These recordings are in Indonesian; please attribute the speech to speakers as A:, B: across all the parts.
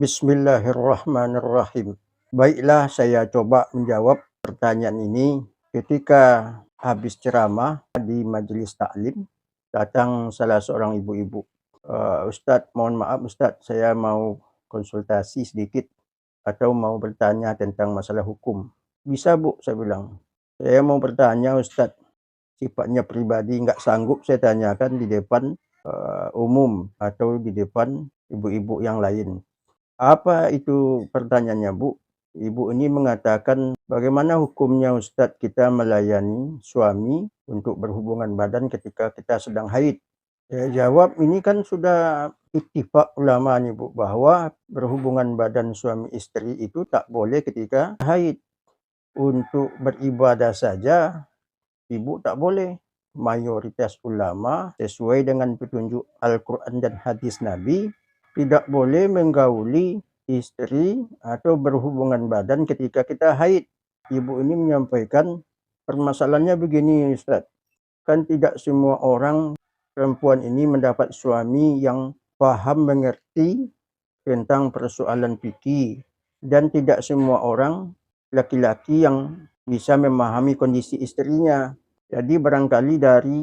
A: Bismillahirrahmanirrahim. Baiklah, saya coba menjawab pertanyaan ini. Ketika habis ceramah di majelis taklim, datang salah seorang ibu-ibu. Ustadz, mohon maaf Ustadz, saya mau konsultasi sedikit atau mau bertanya tentang masalah hukum. Bisa Bu, saya bilang. Saya mau bertanya Ustadz, sifatnya pribadi, nggak sanggup saya tanyakan di depan umum atau di depan ibu-ibu yang lain. Apa itu pertanyaannya, Bu? Ibu ini mengatakan, bagaimana hukumnya Ustadz kita melayani suami untuk berhubungan badan ketika kita sedang haid? Saya jawab, ini kan sudah ittifaq ulama nih Bu, bahwa berhubungan badan suami istri itu tak boleh ketika haid. Untuk beribadah saja, Ibu tak boleh. Mayoritas ulama sesuai dengan petunjuk Al-Quran dan hadis Nabi tidak boleh menggauli istri atau berhubungan badan ketika kita haid. Ibu ini menyampaikan permasalahannya begini Ustaz. Kan tidak semua orang perempuan ini mendapat suami yang paham mengerti tentang persoalan fikih, dan tidak semua orang laki-laki yang bisa memahami kondisi istrinya. Jadi barangkali dari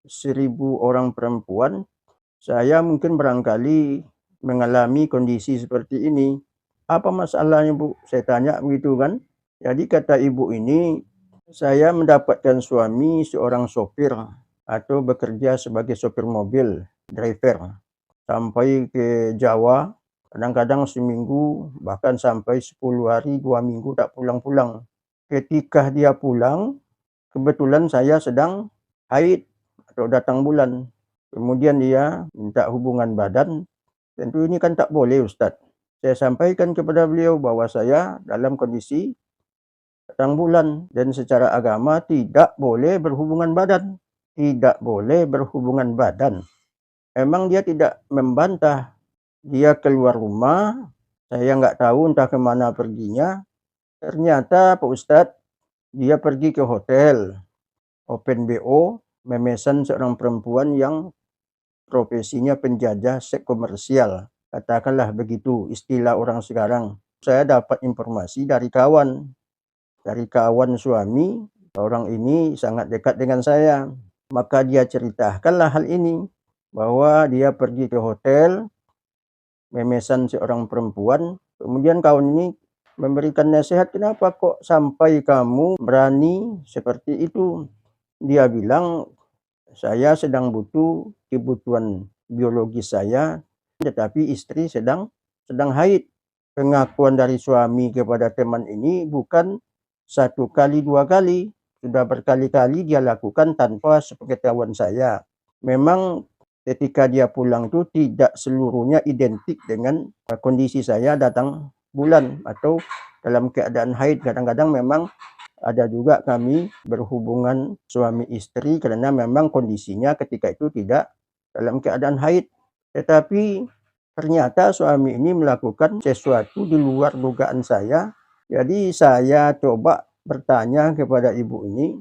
A: 1.000 orang perempuan, saya mungkin barangkali mengalami kondisi seperti ini. Apa masalahnya Bu? Saya tanya begitu kan. Jadi kata ibu ini, saya mendapatkan suami seorang sopir atau bekerja sebagai sopir mobil, driver. Sampai ke Jawa, kadang-kadang seminggu, bahkan sampai 10 hari, 2 minggu tak pulang-pulang. Ketika dia pulang, kebetulan saya sedang haid atau datang bulan. Kemudian dia minta hubungan badan. Tentu ini kan tak boleh Ustadz. Saya sampaikan kepada beliau bahwa saya dalam kondisi datang bulan dan secara agama tidak boleh berhubungan badan. Tidak boleh berhubungan badan. Emang dia tidak membantah. Dia keluar rumah, saya nggak tahu entah kemana perginya. Ternyata Pak Ustadz, dia pergi ke hotel Open BO, memesan seorang perempuan yang profesinya penjajah seks komersial. Katakanlah begitu istilah orang sekarang. Saya dapat informasi dari kawan suami. Orang ini sangat dekat dengan saya. Maka dia ceritakanlah hal ini, bahwa dia pergi ke hotel, memesan seorang perempuan. Kemudian kawan ini memberikan nasihat, kenapa kok sampai kamu berani seperti itu? Dia bilang, saya sedang butuh kebutuhan biologis saya, tetapi istri sedang haid. Pengakuan dari suami kepada teman ini bukan 1 kali 2 kali, sudah berkali-kali dia lakukan tanpa sepengetahuan saya. Memang ketika dia pulang itu tidak seluruhnya identik dengan kondisi saya datang bulan atau dalam keadaan haid. Kadang-kadang memang ada juga kami berhubungan suami istri karena memang kondisinya ketika itu tidak dalam keadaan haid. Tetapi ternyata suami ini melakukan sesuatu di luar dugaan saya. Jadi saya coba bertanya kepada ibu ini,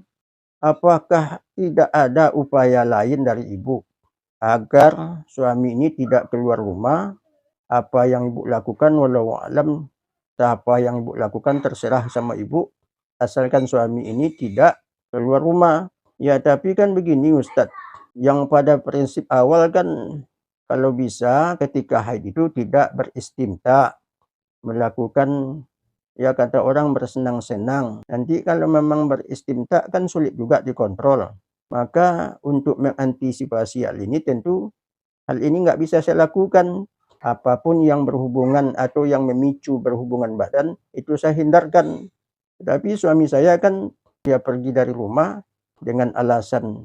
A: apakah tidak ada upaya lain dari ibu agar suami ini tidak keluar rumah? Apa yang ibu lakukan walau alam, apa yang ibu lakukan terserah sama ibu, asalkan suami ini tidak keluar rumah. Ya tapi kan begini Ustadz, yang pada prinsip awal kan kalau bisa ketika haid itu tidak beristimta, melakukan ya kata orang bersenang-senang. Nanti kalau memang beristimta kan sulit juga dikontrol. Maka untuk mengantisipasi hal ini tentu hal ini nggak bisa saya lakukan. Apapun yang berhubungan atau yang memicu berhubungan badan itu saya hindarkan. Tapi suami saya kan dia pergi dari rumah dengan alasan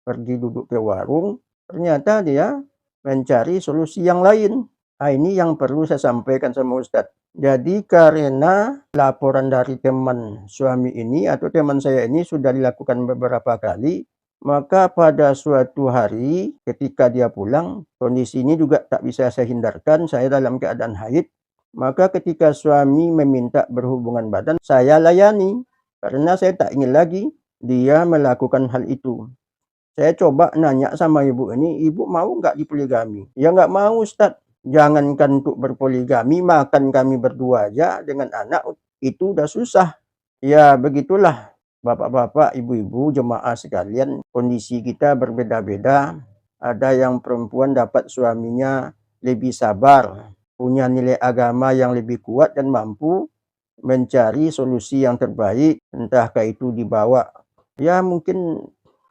A: pergi duduk ke warung, ternyata dia mencari solusi yang lain. Nah, ini yang perlu saya sampaikan sama Ustadz. Jadi karena laporan dari teman suami ini atau teman saya ini sudah dilakukan beberapa kali, maka pada suatu hari ketika dia pulang, kondisi ini juga tak bisa saya hindarkan, saya dalam keadaan haid. Maka ketika suami meminta berhubungan badan, saya layani. Karena saya tak ingin lagi dia melakukan hal itu. Saya coba nanya sama ibu ini, ibu mau nggak dipoligami? Ya nggak mau Ustadz. Jangankan untuk berpoligami, makan kami berdua aja dengan anak itu udah susah. Ya begitulah bapak-bapak, ibu-ibu, jemaah sekalian, kondisi kita berbeda-beda. Ada yang perempuan dapat suaminya lebih sabar, punya nilai agama yang lebih kuat dan mampu mencari solusi yang terbaik, entahkah itu dibawa ya mungkin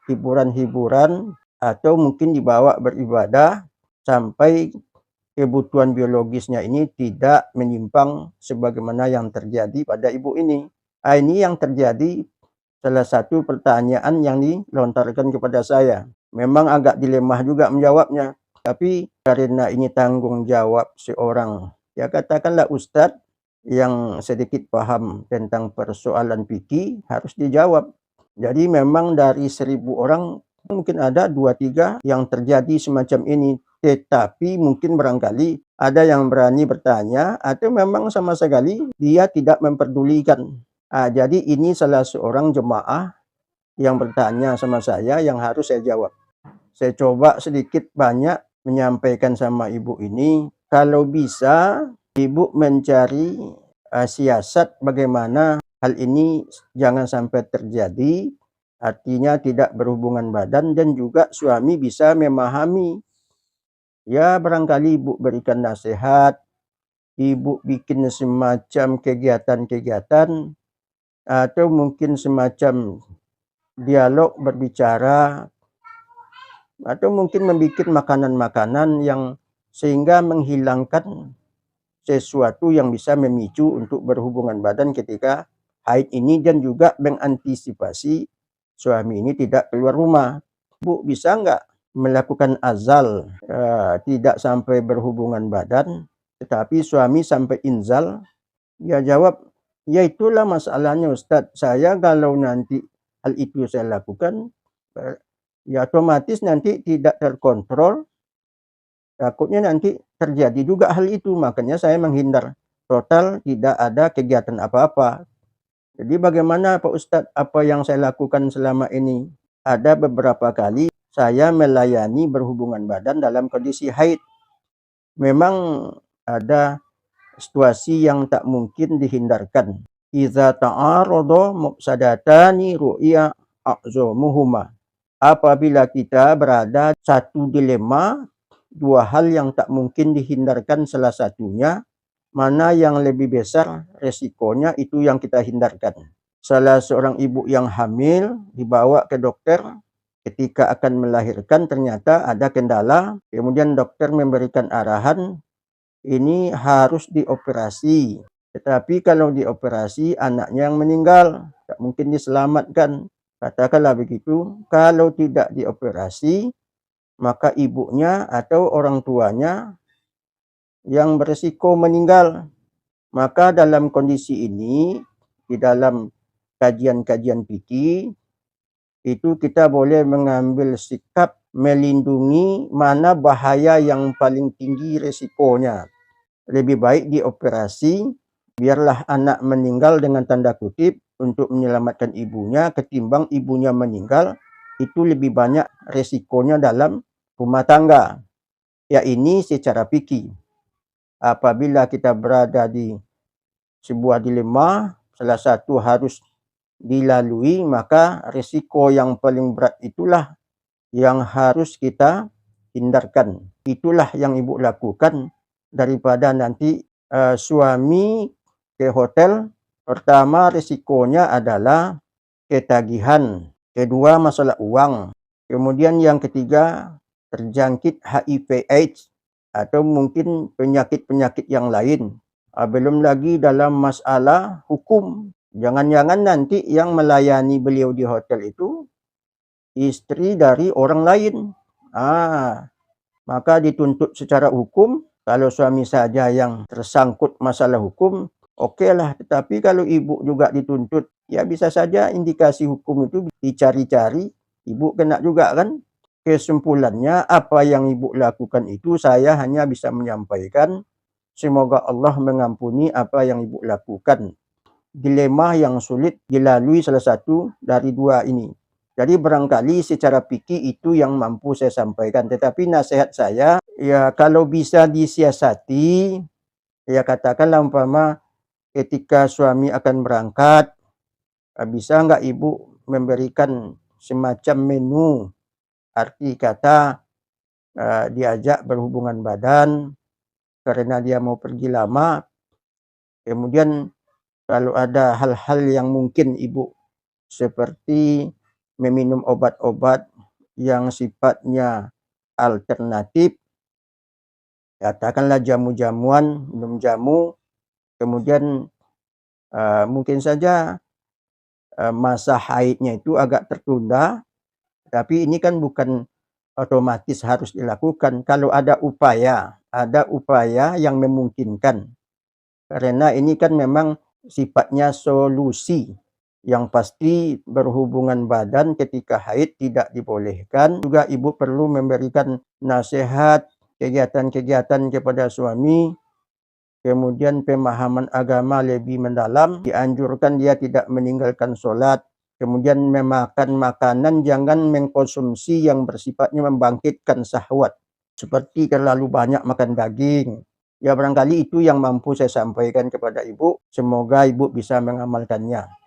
A: hiburan-hiburan atau mungkin dibawa beribadah sampai kebutuhan biologisnya ini tidak menyimpang sebagaimana yang terjadi pada ibu ini. Ini yang terjadi, salah satu pertanyaan yang dilontarkan kepada saya. Memang agak dilema juga menjawabnya, tapi karena ini tanggung jawab seorang, ya katakanlah ustadz yang sedikit paham tentang persoalan fikih, harus dijawab. Jadi memang dari 1000 orang mungkin ada 2-3 yang terjadi semacam ini. Tetapi mungkin barangkali ada yang berani bertanya atau memang sama sekali dia tidak memperdulikan. Jadi ini salah seorang jemaah yang bertanya sama saya yang harus saya jawab. Saya coba sedikit banyak menyampaikan sama ibu ini, kalau bisa ibu mencari siasat bagaimana hal ini jangan sampai terjadi, artinya tidak berhubungan badan, dan juga suami bisa memahami. Ya barangkali ibu berikan nasihat, ibu bikin semacam kegiatan-kegiatan, atau mungkin semacam dialog berbicara, atau mungkin membuat makanan-makanan yang sehingga menghilangkan sesuatu yang bisa memicu untuk berhubungan badan ketika haid ini, dan juga mengantisipasi suami ini tidak keluar rumah. Bu, bisa nggak melakukan azal, tidak sampai berhubungan badan, tetapi suami sampai inzal? Dia jawab, ya itulah masalahnya Ustadz, saya kalau nanti hal itu saya lakukan, ya otomatis nanti tidak terkontrol, takutnya nanti terjadi juga hal itu, makanya saya menghindar total, tidak ada kegiatan apa-apa. Jadi bagaimana Pak Ustadz, apa yang saya lakukan selama ini? Ada beberapa kali saya melayani berhubungan badan dalam kondisi haid. Memang ada situasi yang tak mungkin dihindarkan. Iza ta'arada mufsadatani ru'ya a'zamuhuma. Apabila kita berada satu dilema, dua hal yang tak mungkin dihindarkan salah satunya, mana yang lebih besar resikonya, itu yang kita hindarkan. Salah seorang ibu yang hamil dibawa ke dokter, ketika akan melahirkan ternyata ada kendala, kemudian dokter memberikan arahan, ini harus dioperasi. Tetapi kalau dioperasi anaknya yang meninggal, tak mungkin diselamatkan. Katakanlah begitu, kalau tidak dioperasi, maka ibunya atau orang tuanya yang berisiko meninggal. Maka dalam kondisi ini, di dalam kajian-kajian fikih, itu kita boleh mengambil sikap melindungi mana bahaya yang paling tinggi resikonya. Lebih baik dioperasi, biarlah anak meninggal dengan tanda kutip untuk menyelamatkan ibunya, ketimbang ibunya meninggal, itu lebih banyak resikonya dalam rumah tangga. Ya ini secara fikih. Apabila kita berada di sebuah dilema, salah satu harus dilalui, maka risiko yang paling berat itulah yang harus kita hindarkan. Itulah yang ibu lakukan, daripada nanti suami ke hotel. Pertama risikonya adalah ketagihan, kedua masalah uang, kemudian yang ketiga terjangkit HIV/AIDS atau mungkin penyakit-penyakit yang lain. Belum lagi dalam masalah hukum, jangan-jangan nanti yang melayani beliau di hotel itu istri dari orang lain. Maka dituntut secara hukum. Kalau suami saja yang tersangkut masalah hukum, oke lah. Tetapi kalau ibu juga dituntut, ya bisa saja indikasi hukum itu dicari-cari, ibu kena juga kan. Kesimpulannya, apa yang ibu lakukan itu saya hanya bisa menyampaikan, semoga Allah mengampuni apa yang ibu lakukan. Dilema yang sulit dilalui salah satu dari dua ini. Jadi barangkali secara fikih itu yang mampu saya sampaikan. Tetapi nasihat saya, Ya kalau bisa disiasati, ya katakanlah umpama ketika suami akan berangkat, bisa nggak ibu memberikan semacam menu, arti kata, diajak berhubungan badan karena dia mau pergi lama, kemudian kalau ada hal-hal yang mungkin ibu seperti meminum obat-obat yang sifatnya alternatif, katakanlah jamu-jamuan, minum jamu, kemudian, mungkin saja, masa haidnya itu agak tertunda, tapi ini kan bukan otomatis harus dilakukan. Kalau ada upaya yang memungkinkan. Karena ini kan memang sifatnya solusi. Yang pasti berhubungan badan ketika haid tidak dibolehkan. Juga ibu perlu memberikan nasihat, kegiatan-kegiatan kepada suami, kemudian pemahaman agama lebih mendalam, dianjurkan dia tidak meninggalkan sholat, kemudian memakan makanan jangan mengkonsumsi yang bersifatnya membangkitkan syahwat, seperti terlalu banyak makan daging. Ya barangkali itu yang mampu saya sampaikan kepada ibu, semoga ibu bisa mengamalkannya.